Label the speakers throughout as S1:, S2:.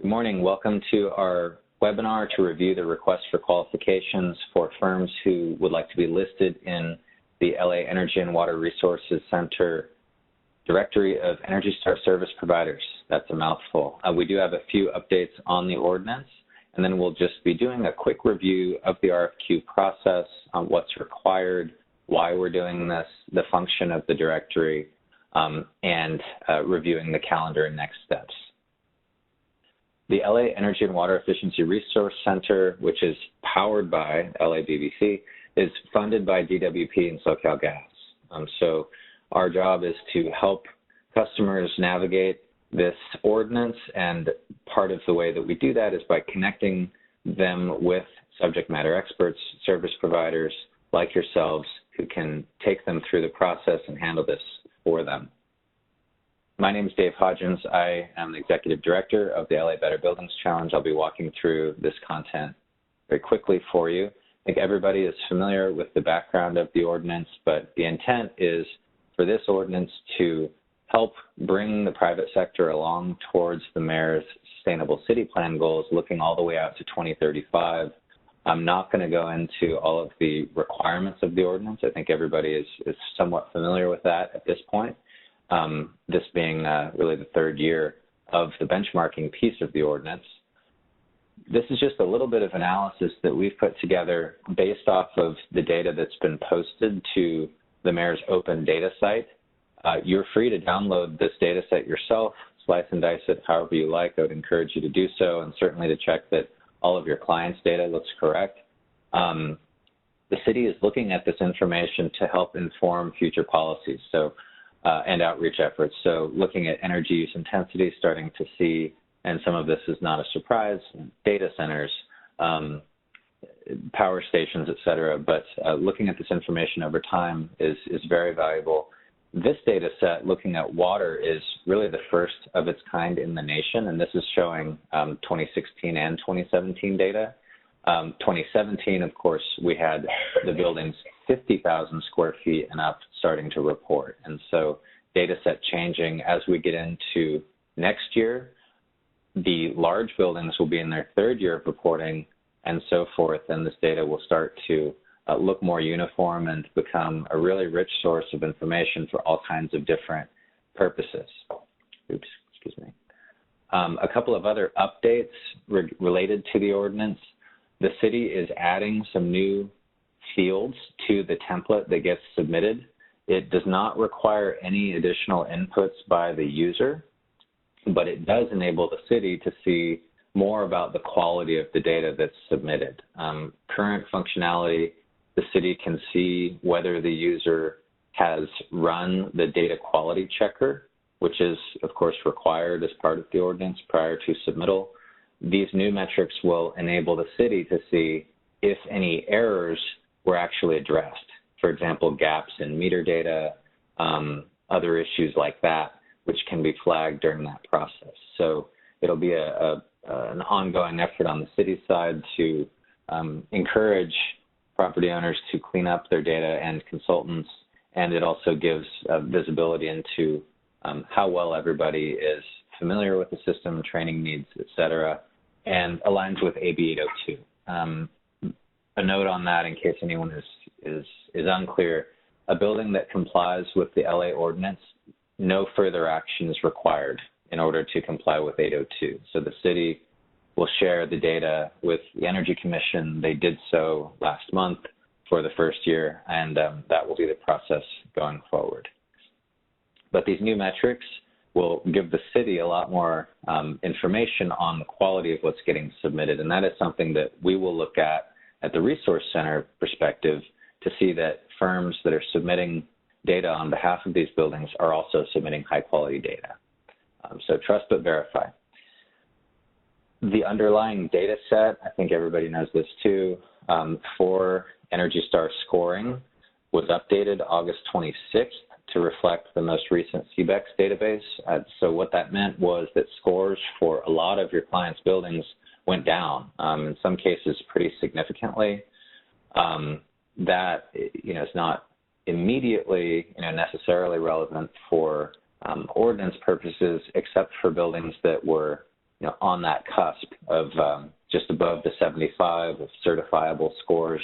S1: Good morning. Welcome to our webinar to review the request for qualifications for firms who would like to be listed in the LA Energy and Water Resources Center Directory of Energy Star Service Providers. That's a mouthful. We do have a few updates on the ordinance, and then we'll just be doing a quick review of the RFQ process, on what's required, why we're doing this, the function of the directory, and reviewing the calendar and next steps. The LA Energy and Water Efficiency Resource Center, which is powered by LABVC, is funded by DWP and SoCalGas. So our job is to help customers navigate this ordinance, and part of the way that we do that is by connecting them with subject matter experts, service providers like yourselves, who can take them through the process and handle this for them. My name is Dave Hodgins. I am the Executive Director of the LA Better Buildings Challenge. I'll be walking through this content very quickly for you. I think everybody is familiar with the background of the ordinance, but the intent is for this ordinance to help bring the private sector along towards the mayor's sustainable city plan goals, looking all the way out to 2035. I'm not going to go into all of the requirements of the ordinance. I think everybody is somewhat familiar with that at this point. This being really the third year of the benchmarking piece of the ordinance. This is just a little bit of analysis that we've put together based off of the data that's been posted to the mayor's open data site. You're free to download this data set yourself, slice and dice it however you like. I would encourage you to do so, and certainly to check that all of your clients' data looks correct. The city is looking at this information to help inform future policies and outreach efforts. So looking at energy use intensity, starting to see, and some of this is not a surprise, data centers, power stations, et cetera, but looking at this information over time is very valuable. This data set, looking at water, is really the first of its kind in the nation, and this is showing 2016 and 2017 data. 2017, of course, we had the buildings 50,000 square feet and up starting to report. And so data set changing as we get into next year. The large buildings will be in their third year of reporting and so forth, and this data will start to look more uniform and become a really rich source of information for all kinds of different purposes. Oops, excuse me. A couple of other updates related to the ordinance. The city is adding some new fields to the template that gets submitted. It does not require any additional inputs by the user, but it does enable the city to see more about the quality of the data that's submitted. Current functionality, the city can see whether the user has run the data quality checker, which is, of course, required as part of the ordinance prior to submittal. These new metrics will enable the city to see if any errors were actually addressed. For example, gaps in meter data, other issues like that, which can be flagged during that process. So it'll be an ongoing effort on the city side to encourage property owners to clean up their data and consultants, and it also gives visibility into how well everybody is familiar with the system, training needs, et cetera, and aligns with AB 802. A note on that, in case anyone is unclear, a building that complies with the LA ordinance, no further action is required in order to comply with 802. So the city will share the data with the Energy Commission. They did so last month for the first year, and that will be the process going forward. But these new metrics will give the city a lot more information on the quality of what's getting submitted, and that is something that we will look at the Resource Center perspective to see that firms that are submitting data on behalf of these buildings are also submitting high-quality data. So trust but verify. The underlying data set, I think everybody knows this too, for Energy Star scoring was updated August 26th to reflect the most recent CBEX database. So what that meant was that scores for a lot of your clients' buildings went down, in some cases pretty significantly. That is not immediately necessarily relevant for ordinance purposes, except for buildings that were on that cusp of just above the 75 of certifiable scores.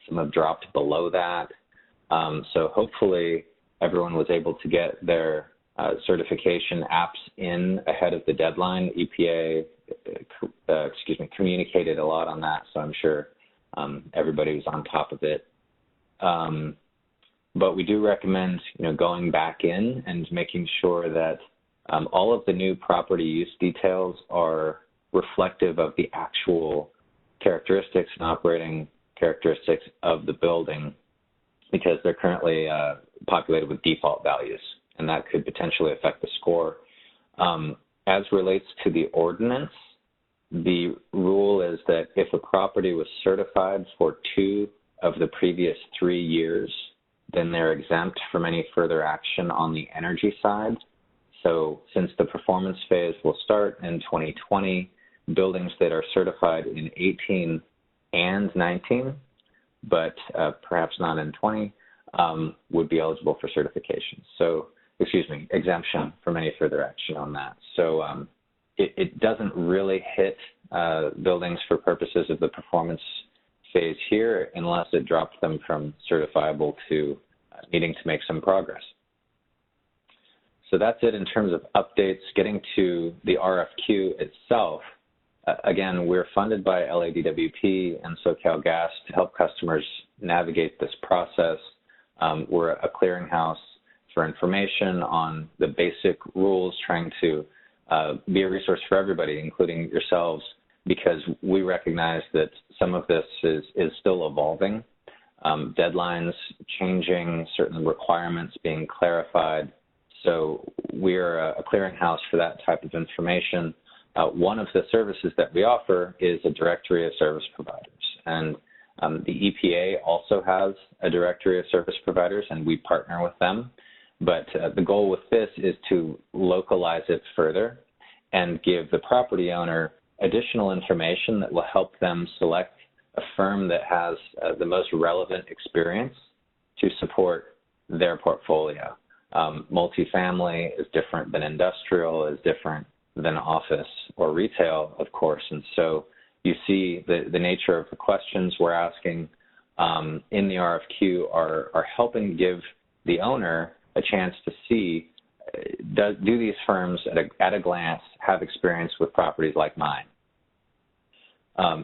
S1: Some have dropped below that. So hopefully everyone was able to get their certification apps in ahead of the deadline. EPA, communicated a lot on that, so I'm sure everybody was on top of it. But we do recommend, going back in and making sure that all of the new property use details are reflective of the actual characteristics and operating characteristics of the building, because they're currently populated with default values, and that could potentially affect the score. As relates to the ordinance, the rule is that if a property was certified for 2 of the previous 3 years, then they're exempt from any further action on the energy side. So since the performance phase will start in 2020, buildings that are certified in 18 and 19, but perhaps not in 20, would be eligible for certification. So, exemption from any further action on that. So it doesn't really hit buildings for purposes of the performance phase here unless it drops them from certifiable to needing to make some progress. So that's it in terms of updates. Getting to the RFQ itself, again, we're funded by LADWP and SoCalGas to help customers navigate this process. We're a clearinghouse for information on the basic rules, trying to be a resource for everybody, including yourselves, because we recognize that some of this is still evolving. Deadlines changing, certain requirements being clarified. So we're a clearinghouse for that type of information. One of the services that we offer is a directory of service providers. And the EPA also has a directory of service providers, and we partner with them. But the goal with this is to localize it further and give the property owner additional information that will help them select a firm that has the most relevant experience to support their portfolio. Multifamily is different than industrial, is different than office or retail, of course. And so you see the nature of the questions we're asking in the RFQ are helping give the owner a chance to see, do these firms at a glance have experience with properties like mine?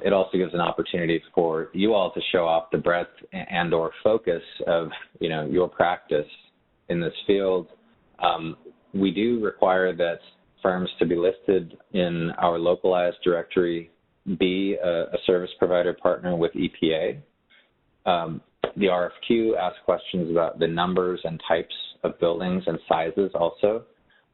S1: It also gives an opportunity for you all to show off the breadth and or focus of your practice in this field. We do require that firms to be listed in our localized directory be a service provider partner with EPA. The RFQ asks questions about the numbers and types of buildings and sizes also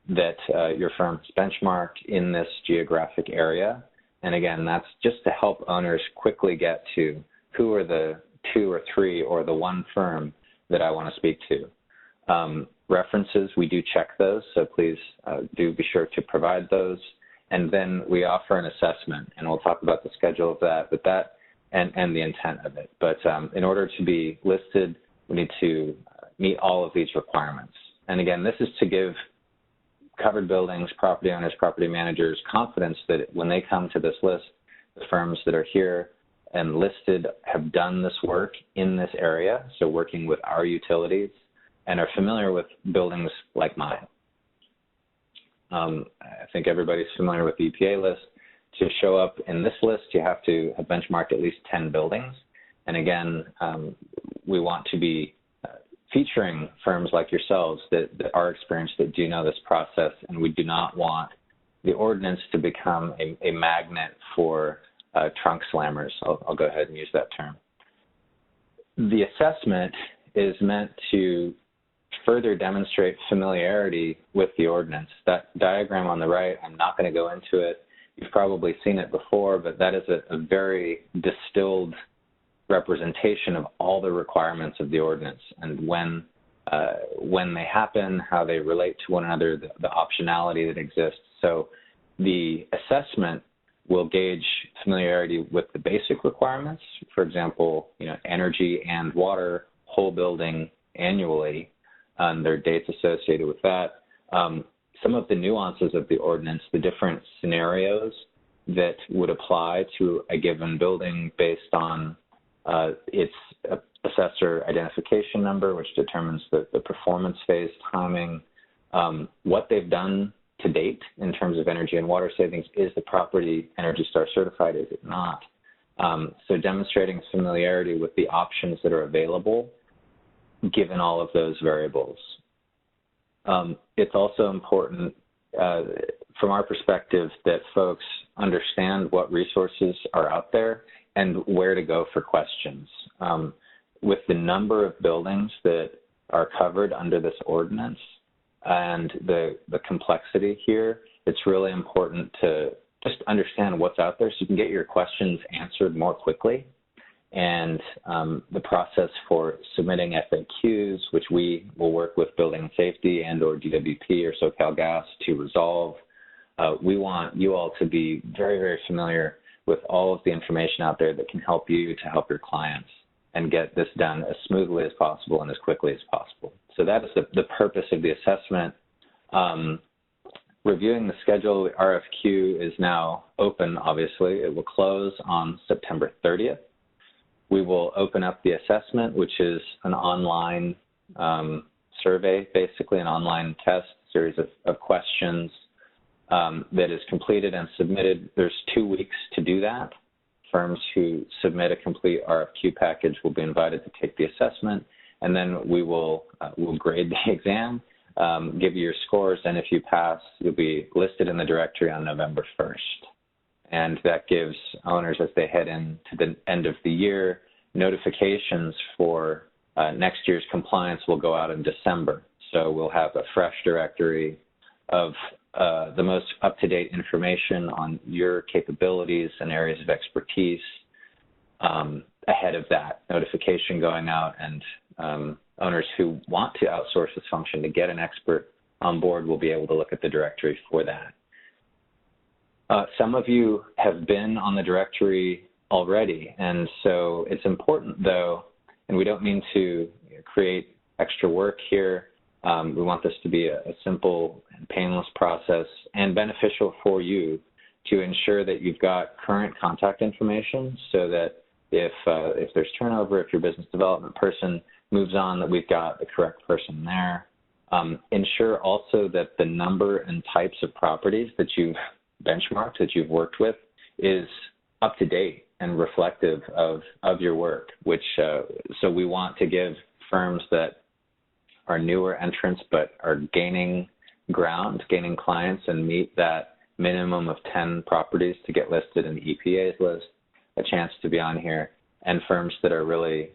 S1: that your firm has benchmarked in this geographic area. And again, that's just to help owners quickly get to who are the 2 or 3 or the 1 firm that I want to speak to. References, we do check those, so please do be sure to provide those. And then we offer an assessment, and we'll talk about the schedule of that, but that and the intent of it. But in order to be listed, we need to meet all of these requirements. And again, this is to give covered buildings, property owners, property managers confidence that when they come to this list, the firms that are here and listed have done this work in this area, so working with our utilities, and are familiar with buildings like mine. I think everybody's familiar with the EPA list. To show up in this list, you have to have benchmarked at least 10 buildings. And again, we want to be featuring firms like yourselves that are experienced, that do know this process, and we do not want the ordinance to become a magnet for trunk slammers. I'll go ahead and use that term. The assessment is meant to further demonstrate familiarity with the ordinance. That diagram on the right, I'm not going to go into it. You've probably seen it before, but that is a very distilled representation of all the requirements of the ordinance and when they happen, how they relate to one another, the optionality that exists. So the assessment will gauge familiarity with the basic requirements, for example, energy and water, whole building annually, and there are dates associated with that. Some of the nuances of the ordinance, the different scenarios that would apply to a given building based on its assessor identification number, which determines the performance phase timing, what they've done to date in terms of energy and water savings. Is the property Energy Star certified? Is it not? So demonstrating familiarity with the options that are available given all of those variables. It's also important from our perspective that folks understand what resources are out there and where to go for questions. With the number of buildings that are covered under this ordinance and the complexity here, it's really important to just understand what's out there so you can get your questions answered more quickly. And the process for submitting FAQs, which we will work with Building Safety and or DWP or SoCalGas to resolve. We want you all to be very, very familiar with all of the information out there that can help you to help your clients and get this done as smoothly as possible and as quickly as possible. So that is the purpose of the assessment. Reviewing the schedule, the RFQ is now open, obviously. It will close on September 30th. We will open up the assessment, which is an online survey, basically an online test, series of questions that is completed and submitted. There's 2 weeks to do that. Firms who submit a complete RFQ package will be invited to take the assessment, and then we will we'll grade the exam, give you your scores, and if you pass, you'll be listed in the directory on November 1st. And that gives owners, as they head into the end of the year, notifications for next year's compliance will go out in December. So we'll have a fresh directory of the most up-to-date information on your capabilities and areas of expertise ahead of that notification going out, and owners who want to outsource this function to get an expert on board will be able to look at the directory for that. Some of you have been on the directory already, and so it's important, though, and we don't mean to create extra work here. We want this to be a simple and painless process and beneficial for you to ensure that you've got current contact information so that if there's turnover, if your business development person moves on, that we've got the correct person there. Ensure also that the number and types of properties that you've benchmarked, that you've worked with, is up to date and reflective of your work, which so we want to give firms that are newer entrants but are gaining ground, gaining clients, and meet that minimum of 10 properties to get listed in the EPA's list, a chance to be on here, and firms that are really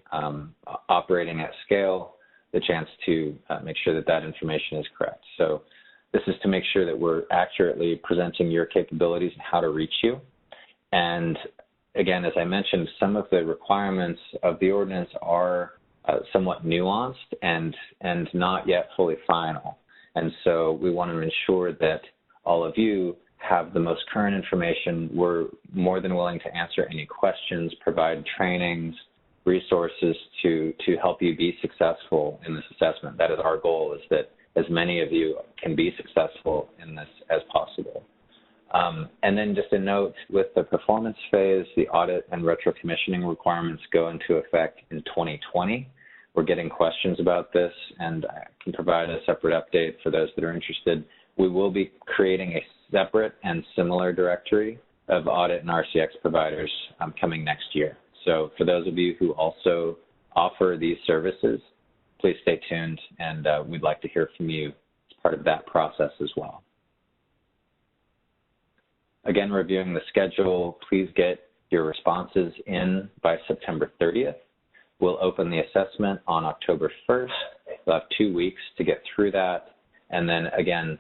S1: operating at scale, the chance to make sure that that information is correct. So this is to make sure that we're accurately presenting your capabilities and how to reach you. And again, as I mentioned, some of the requirements of the ordinance are somewhat nuanced and not yet fully final. And so we want to ensure that all of you have the most current information. We're more than willing to answer any questions, provide trainings, resources to help you be successful in this assessment. That is our goal, is that as many of you can be successful in this as possible. And then just a note, with the performance phase, the audit and retro commissioning requirements go into effect in 2020. We're getting questions about this, and I can provide a separate update for those that are interested. We will be creating a separate and similar directory of audit and RCX providers coming next year. So for those of you who also offer these services, please stay tuned, and we'd like to hear from you as part of that process as well. Again, reviewing the schedule, please get your responses in by September 30th. We'll open the assessment on October 1st. We'll have 2 weeks to get through that. And then again,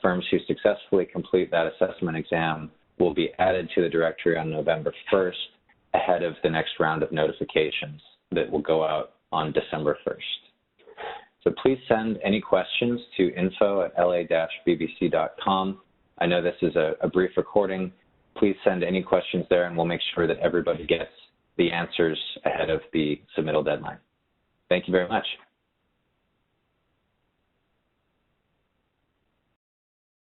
S1: firms who successfully complete that assessment exam will be added to the directory on November 1st ahead of the next round of notifications that will go out on December 1st. So please send any questions to info@la-bbc.com. I know this is a brief recording. Please send any questions there, and we'll make sure that everybody gets the answers ahead of the submittal deadline. Thank you very much.